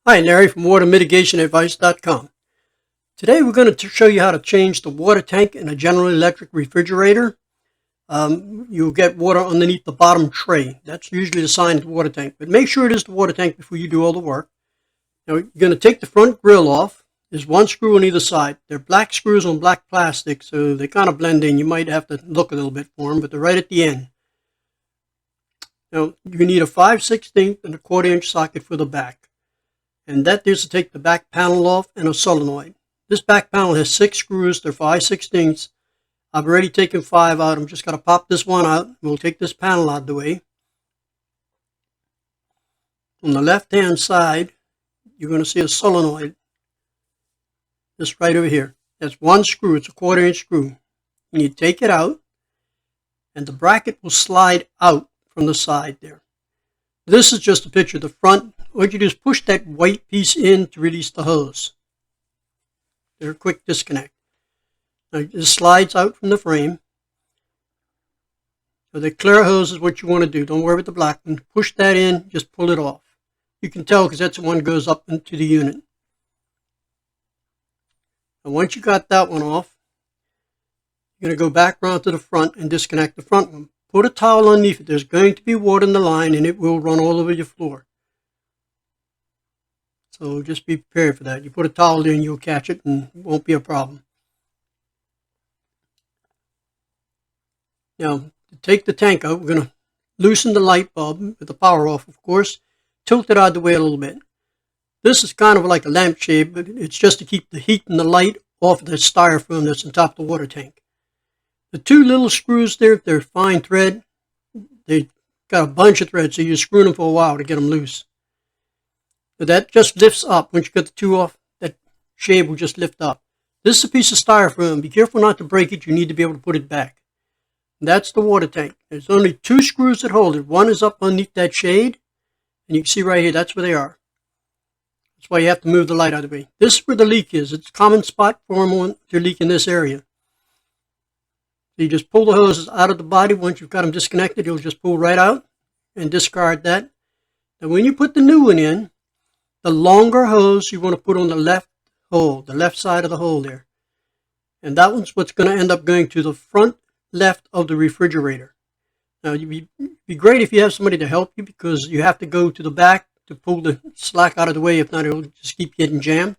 Hi, Larry from WaterMitigationAdvice.com. Today we're going to show you how to change the water tank in a General Electric refrigerator. You'll get water underneath the bottom tray. That's usually the sign of the water tank, but make sure it is the water tank before you do all the work. Now you're going to take the front grill off. There's one screw on either side. They're black screws on black plastic, so they kind of blend in. You might have to look a little bit for them, but they're right at the end. Now you need a 5/16 and a 1/4-inch socket for the back. And that is to take the back panel off and a solenoid. This back panel has 6 screws. They're 5/16. I've already taken 5 out. I'm just going to pop this one out. We'll take this panel out of the way. On the left-hand side, you're going to see a solenoid. This right over here. That's one screw. It's a 1/4-inch screw. And you take it out, and the bracket will slide out from the side there. This is just a picture of the front. What you do is push that white piece in to release the hose. They're a quick disconnect. Now this slides out from the frame. So the clear hose is what you want to do. Don't worry about the black one. Push that in, just pull it off. You can tell because that's the one that goes up into the unit. And once you got that one off, you're going to go back around to the front and disconnect the front one. Put a towel underneath it. There's going to be water in the line and it will run all over your floor. So just be prepared for that. You put a towel in, you'll catch it and it won't be a problem. Now, to take the tank out, we're going to loosen the light bulb with the power off, of course. Tilt it out of the way a little bit. This is kind of like a lampshade, but it's just to keep the heat and the light off of the styrofoam that's on top of the water tank. The 2 little screws there, they're fine thread. They've got a bunch of thread, so you're screwing them for a while to get them loose. But that just lifts up. Once you get the 2 off, that shade will just lift up. This is a piece of styrofoam. Be careful not to break it. You need to be able to put it back. And that's the water tank. There's only 2 screws that hold it. One is up underneath that shade. And you can see right here, that's where they are. That's why you have to move the light out of the way. This is where the leak is. It's a common spot for them to leak in this area. So you just pull the hoses out of the body. Once you've got them disconnected, you'll just pull right out and discard that. And when you put the new one in, the longer hose you want to put on the left hole, the left side of the hole there. And that one's what's going to end up going to the front left of the refrigerator. Now, it'd be great if you have somebody to help you because you have to go to the back to pull the slack out of the way. If not, it'll just keep getting jammed.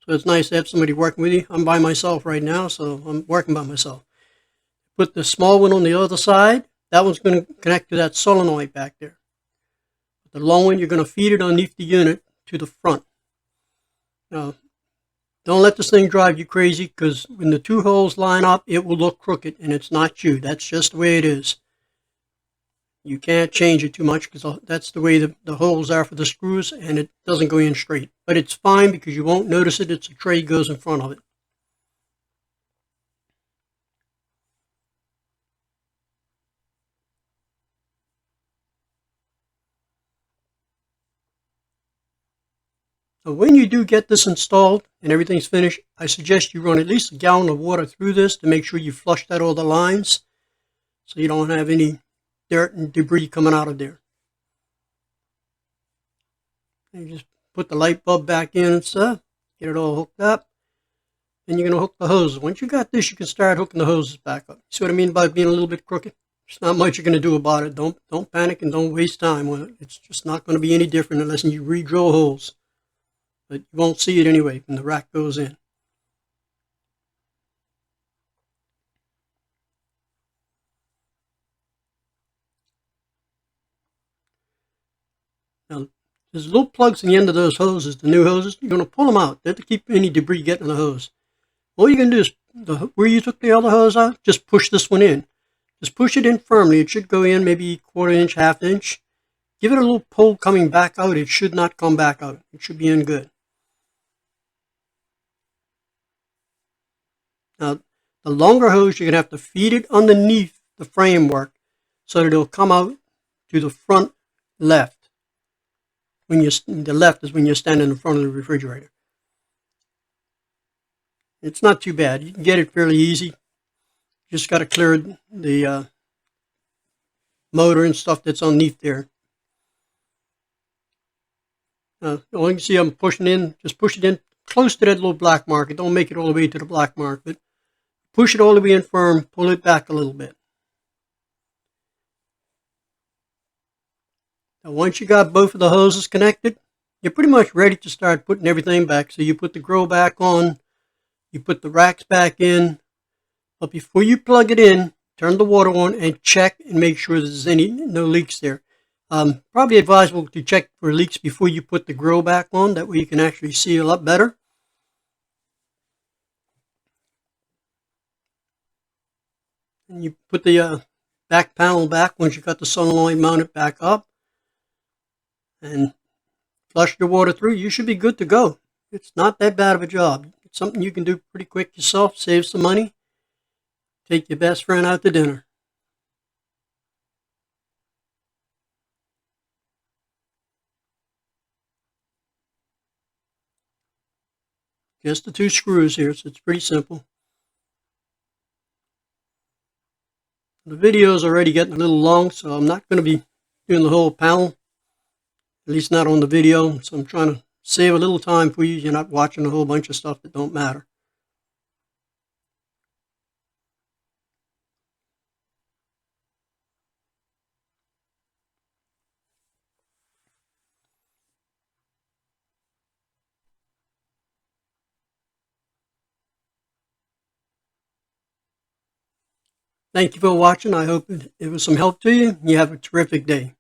So it's nice to have somebody working with you. I'm by myself right now, so I'm working by myself. Put the small one on the other side. That one's going to connect to that solenoid back there. The long one, you're going to feed it underneath the unit to the front. Now, don't let this thing drive you crazy because when the 2 holes line up, it will look crooked and it's not you. That's just the way it is. You can't change it too much because that's the way the holes are for the screws and it doesn't go in straight. But it's fine because you won't notice it. It's a tray goes in front of it. So when you do get this installed and everything's finished, I suggest you run at least a gallon of water through this to make sure you flushed out all the lines so you don't have any dirt and debris coming out of there. And you just put the light bulb back in and stuff, get it all hooked up. Then you're going to hook the hoses. Once you got this, you can start hooking the hoses back up. See what I mean by being a little bit crooked? There's not much you're going to do about it. Don't panic and don't waste time with it. It's just not going to be any different unless you re-drill holes. But you won't see it anyway when the rack goes in. Now, there's little plugs in the end of those hoses, the new hoses. You're going to pull them out. They're to keep any debris getting in the hose. All you're going to do is, where you took the other hose out, just push this one in. Just push it in firmly. It should go in maybe 1/4 inch, 1/2 inch. Give it a little pull coming back out. It should not come back out. It should be in good. Now, the longer hose, you're going to have to feed it underneath the framework so that it'll come out to the front left. The left is when you're standing in front of the refrigerator. It's not too bad. You can get it fairly easy. You just got to clear the motor and stuff that's underneath there. You can see I'm pushing in, just push it in close to that little black mark. Don't make it all the way to the black mark, but push it all the way in firm, pull it back a little bit. Now once you got both of the hoses connected, you're pretty much ready to start putting everything back. So you put the grill back on, you put the racks back in, but before you plug it in, turn the water on and check and make sure there's no leaks there. Probably advisable to check for leaks before you put the grill back on. That way you can actually see a lot better. And you put the back panel back once you got the solenoid mounted back up. And flush the water through. You should be good to go. It's not that bad of a job. It's something you can do pretty quick yourself, save some money, take your best friend out to dinner. Just the 2 screws here, so it's pretty simple. The video is already getting a little long, so I'm not going to be doing the whole panel, at least not on the video. So I'm trying to save a little time for you. You're not watching a whole bunch of stuff that don't matter. Thank you for watching. I hope it was some help to you. You have a terrific day.